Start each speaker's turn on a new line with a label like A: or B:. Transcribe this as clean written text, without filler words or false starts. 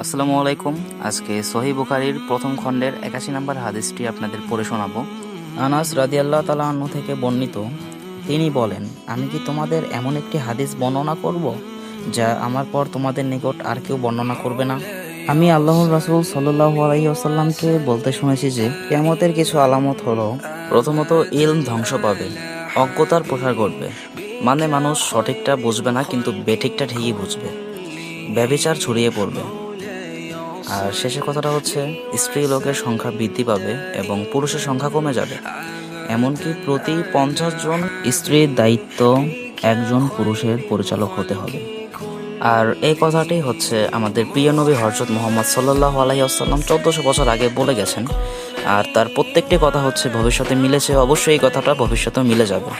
A: আসসালামু আলাইকুম। আজকে সহিহ বুখারীর প্রথম খণ্ডের ৮১ নম্বর হাদিসটি আপনাদের পড়ে শোনাবো। আনাস রাদিয়াল্লাহু তাআলা আনহু থেকে বর্ণিত, তিনি বলেন, আমি কি তোমাদের এমন একটি হাদিস বর্ণনা করব যা আমার পর তোমাদের নিকট আর কেউ বর্ণনা করবে না? আমি আল্লাহর রাসূল সাল্লাল্লাহু আলাইহি ওয়াসাল্লামকে বলতে শুনেছি যে কিয়ামতের কিছু আলামত হলো, প্রথমত ইলম ধ্বংস পাবে, অজ্ঞতার প্রসার ঘটবে, মানে মানুষ সঠিকটা বুঝবে না কিন্তু বেঠিকটা ঠিকই বুঝবে, ব্যভিচার ছড়িয়ে পড়বে, আর শেষের কথাটা হচ্ছে স্ত্রী লোকের সংখ্যা বৃদ্ধি পাবে এবং পুরুষের সংখ্যা কমে যাবে। এমনকি প্রতি 50 জন স্ত্রীর দায়িত্ব একজন পুরুষের পরিচালক হতে হবে। আর এই কথাটি হচ্ছে আমাদের প্রিয় নবী হযরত মুহাম্মদ সাল্লাল্লাহু আলাইহি ওয়াসাল্লাম 1400 বছর আগে বলে গেছেন। আর তার প্রত্যেকটি কথা হচ্ছে ভবিষ্যতে মিলেছে, অবশ্যই এই কথাটা ভবিষ্যতেও মিলে যাবে।